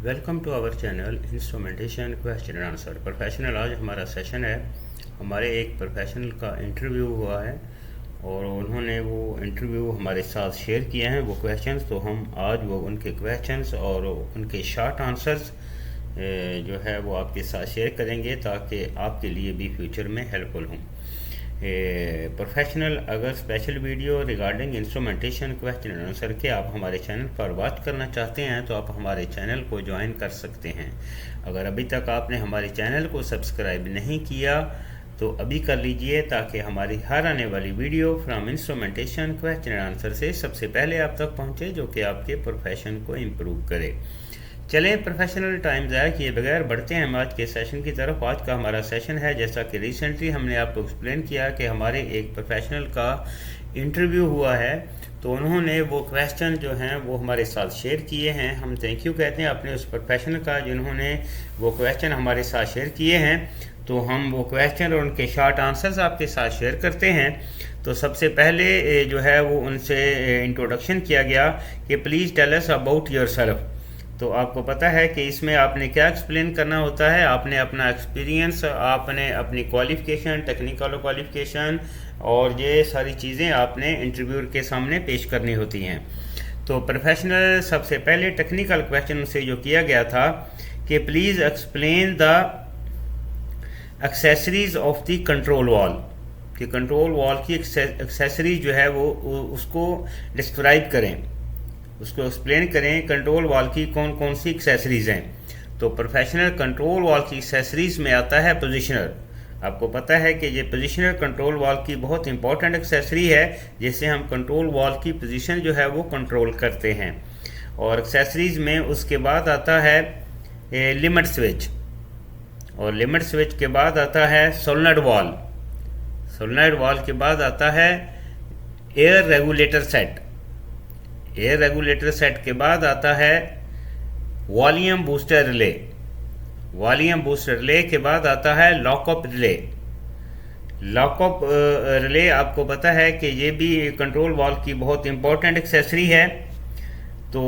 Welcome to our channel instrumentation question and answer. Professional आज हमारा session है। हमारे एक प्रोफेशनल का इंटरव्यू हुआ है और उन्होंने वो इंटरव्यू हमारे साथ शेयर किए हैं वो क्वेश्चंस। तो हम आज वो उनके क्वेश्चंस और उनके शॉर्ट आंसर्स जो है वो आपके साथ शेयर करेंगे ताकि आपके लिए भी फ्यूचर में हेल्पफुल हों। प्रोफेशनल अगर special video regarding instrumentation question and answer के आप हमारे चैनल पर वॉच करना चाहते हैं तो आप हमारे चैनल को ज्वाइन कर सकते हैं। अगर अभी तक आपने हमारे चैनल को सब्सक्राइब नहीं किया तो अभी कर लीजिए ताकि हमारी हर आने वाली video from instrumentation question and answer से सबसे पहले आप तक पहुंचे, जो कि आपके प्रोफेशन को इम्प्रूव करे। चलें, प्रोफेशनल टाइम ज़ाया किए बगैर बढ़ते हैं हम आज के सेशन की तरफ। आज का हमारा सेशन है, जैसा कि रिसेंटली हमने आपको एक्सप्लेन किया कि हमारे एक प्रोफेशनल का इंटरव्यू हुआ है, तो उन्होंने वो क्वेश्चन जो हैं वो हमारे साथ शेयर किए हैं। हम थैंक यू कहते हैं अपने उस प्रोफेशनल का जिन्होंने वो क्वेश्चन हमारे साथ शेयर किए हैं। तो हम वो क्वेश्चन और उनके शॉर्ट आंसर्स आपके साथ शेयर करते हैं। तो सबसे पहले जो है वो उनसे इंट्रोडक्शन किया गया कि please tell us about yourself. तो आपको पता है कि इसमें आपने क्या एक्सप्लेन करना होता है, आपने अपना एक्सपीरियंस, आपने अपनी क्वालिफ़िकेशन, टेक्निकल क्वालिफ़िकेशन और ये सारी चीज़ें आपने इंटरव्यूअर के सामने पेश करनी होती हैं। तो प्रोफेशनल सबसे पहले टेक्निकल क्वेश्चन से जो किया गया था कि please explain the accessories of the control wall, कि कंट्रोल वॉल की एक्सेसरीज जो है वो उसको डिस्क्राइब करें, उसको एक्सप्लेन करें। कंट्रोल वॉल की कौन कौन सी एक्सेसरीज हैं। तो प्रोफेशनल कंट्रोल वॉल की एक्सेसरीज में आता है पोजीशनर। आपको पता है कि ये पोजीशनर कंट्रोल वॉल की बहुत इंपॉर्टेंट एक्सेसरी है, जिससे हम कंट्रोल वॉल की पोजीशन जो है वो कंट्रोल करते हैं। और एक्सेसरीज में उसके बाद आता है लिमिट स्विच, और लिमिट स्विच के बाद आता है सोलेनॉइड वॉल, सोलेनॉइड वॉल के बाद आता है air regulator set, air regulator set के बाद आता है volume booster relay, volume booster relay के बाद आता है लॉकअप रिले। लॉकअप रिले आपको पता है कि ये भी कंट्रोल वॉल की बहुत इंपॉर्टेंट एक्सेसरी है। तो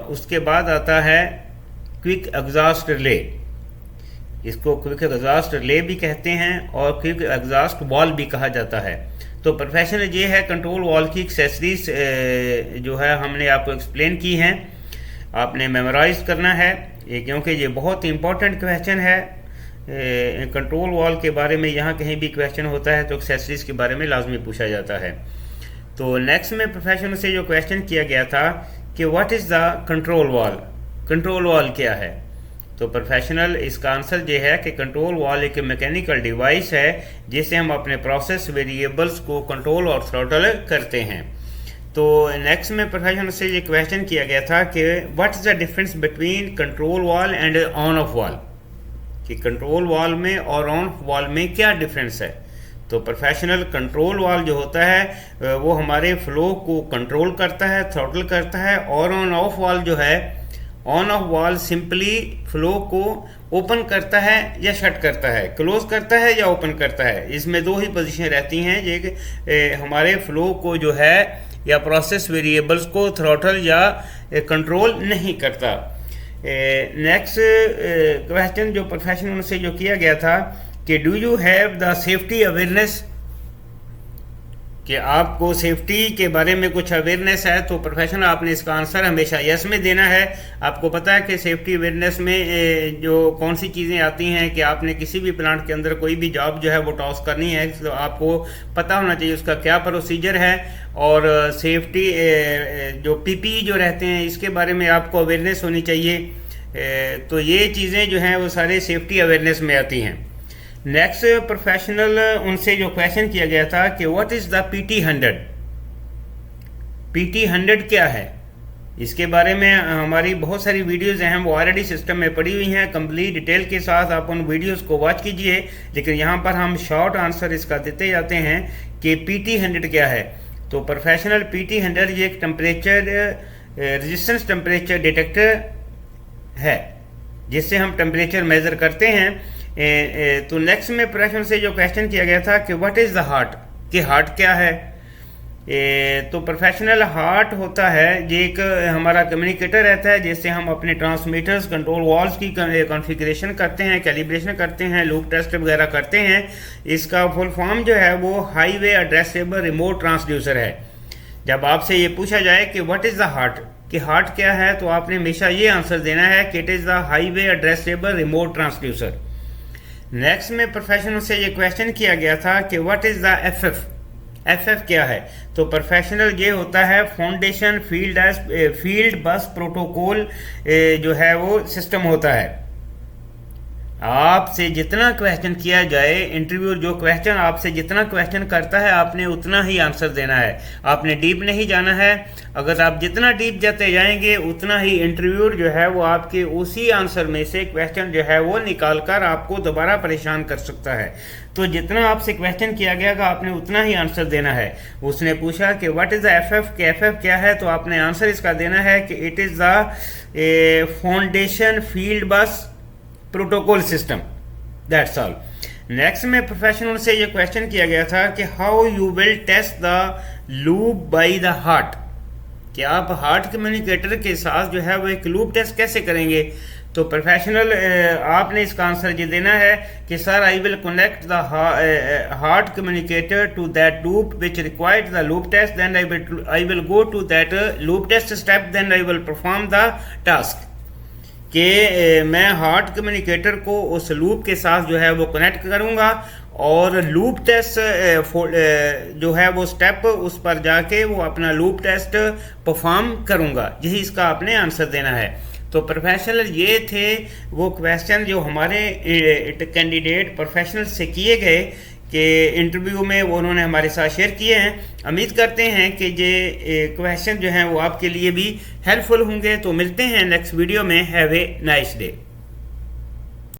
उसके बाद आता है क्विक एग्जॉस्ट रिले, इसको क्विक एग्जॉस्ट रिले भी कहते हैं और क्विक एग्जॉस्ट वॉल भी कहा जाता है। तो प्रोफेशनल ये है कंट्रोल वॉल की एक्सेसरीज जो है हमने आपको एक्सप्लेन की हैं, आपने मेमोराइज करना है ये, क्योंकि ये बहुत इंपॉर्टेंट क्वेश्चन है। कंट्रोल वॉल के बारे में यहाँ कहीं भी क्वेश्चन होता है तो एक्सेसरीज के बारे में लाजमी पूछा जाता है। तो नेक्स्ट में प्रोफेशनल से जो क्वेश्चन किया गया था कि what is the control wall, control wall क्या है। तो प्रोफेशनल इसका आंसर ये है कि कंट्रोल वॉल एक मैकेनिकल डिवाइस है जिससे हम अपने प्रोसेस वेरिएबल्स को कंट्रोल और थ्रॉटल करते हैं। तो नेक्स्ट में प्रोफेशनल से ये क्वेश्चन किया गया था कि what is the difference between control wall and on off wall, कि कंट्रोल वॉल में और ऑन ऑफ वॉल में क्या डिफरेंस है। तो प्रोफेशनल कंट्रोल वॉल जो होता है वो हमारे फ्लो को कंट्रोल करता है, थ्रॉटल करता है, और ऑन ऑफ वॉल जो है, on off wall simply flow को ओपन करता है या शट करता है, क्लोज करता है या ओपन करता है। इसमें दो ही पोजीशन रहती हैं, ये हमारे फ्लो को जो है या प्रोसेस वेरिएबल्स को थ्रॉटल या कंट्रोल नहीं करता। नेक्स्ट क्वेश्चन जो प्रोफेशनल से जो किया गया था कि do you have the safety awareness, कि आपको सेफ्टी के बारे में कुछ अवेयरनेस है। तो प्रोफेशनल आपने इसका आंसर हमेशा यस में देना है। आपको पता है कि सेफ्टी अवेयरनेस में जो कौन सी चीज़ें आती हैं कि आपने किसी भी प्लांट के अंदर कोई भी जॉब जो है वो टॉस करनी है तो आपको पता होना चाहिए उसका क्या प्रोसीजर है, और सेफ्टी जो पीपीई जो रहते हैं इसके बारे में आपको अवेयरनेस होनी चाहिए। तो ये चीज़ें जो हैं वो सारे सेफ्टी अवेयरनेस में आती हैं। नेक्स्ट प्रोफेशनल उनसे जो क्वेश्चन किया गया था कि what is the PT100, PT100 क्या है। इसके बारे में हमारी बहुत सारी वीडियोज़ हैं वो ऑलरेडी सिस्टम में पड़ी हुई हैं, कंप्लीट डिटेल के साथ आप उन वीडियोज़ को वॉच कीजिए। लेकिन यहाँ पर हम शॉर्ट आंसर इसका देते जाते हैं कि PT100 क्या है। तो प्रोफेशनल PT100 ये एक टेम्परेचर रेजिस्टेंस टेम्परेचर डिटेक्टर है जिससे हम टेम्परेचर मेज़र करते हैं। तो नेक्स्ट में प्रोफेशनल से जो क्वेश्चन किया गया था कि व्हाट इज़ द हार्ट, कि हार्ट क्या है। तो प्रोफेशनल हार्ट होता है ये एक हमारा कम्युनिकेटर रहता है, जिससे हम अपने ट्रांसमीटर्स कंट्रोल वॉल्स की कॉन्फ़िगरेशन करते हैं, कैलिब्रेशन करते हैं, लूप टेस्ट वगैरह करते हैं। इसका फुल फॉर्म जो है वो हाईवे एड्रेसेबल रिमोट ट्रांसड्यूसर है। जब आपसे ये पूछा जाए कि व्हाट इज़ द हार्ट, कि हार्ट क्या है, तो आपने हमेशा ये आंसर देना है कि it is the highway addressable remote transducer. Next में प्रोफेशनल से ये क्वेश्चन किया गया था कि what is the FF, FF क्या है। तो प्रोफेशनल ये होता है फाउंडेशन फील्ड बस प्रोटोकॉल जो है वो सिस्टम होता है। आपसे जितना क्वेश्चन किया जाए, इंटरव्यू जो क्वेश्चन आपसे जितना क्वेश्चन करता है आपने उतना ही आंसर देना है, आपने डीप नहीं जाना है। अगर आप जितना डीप जाते जाएंगे उतना ही इंटरव्यूअर जो है वो आपके उसी आंसर में से क्वेश्चन जो है वो निकाल कर आपको दोबारा परेशान कर सकता है। तो जितना आपसे क्वेश्चन किया गया आपने उतना ही आंसर देना है। उसने पूछा कि व्हाट इज़ द एफएफ, कि एफएफ क्या है, तो आपने आंसर इसका देना है कि it is the foundation field bus protocol system, that's all. Next में प्रोफेशनल से ये क्वेश्चन किया गया था कि how you will test the loop by the HART, कि आप हार्ट कम्युनिकेटर के साथ जो है वो एक लूप टेस्ट कैसे करेंगे। तो प्रोफेशनल आपने इसका आंसर ये देना है कि sir I will connect the HART communicator to that loop which required the loop test, then I will go to that loop test step, then I will perform the task. कि मैं heart communicator को उस loop के साथ जो है वो connect करूँगा और लूप टेस्ट जो है वो स्टेप उस पर जाके वो अपना लूप टेस्ट परफॉर्म करूँगा। यही इसका आपने आंसर देना है। तो प्रोफेशनल ये थे वो क्वेश्चन जो हमारे कैंडिडेट प्रोफेशनल से किए गए कि इंटरव्यू में वो उन्होंने हमारे साथ शेयर किए हैं। उम्मीद करते हैं कि ये क्वेश्चन जो हैं वो आपके लिए भी हेल्पफुल होंगे। तो मिलते हैं नेक्स्ट वीडियो में। Have a nice day.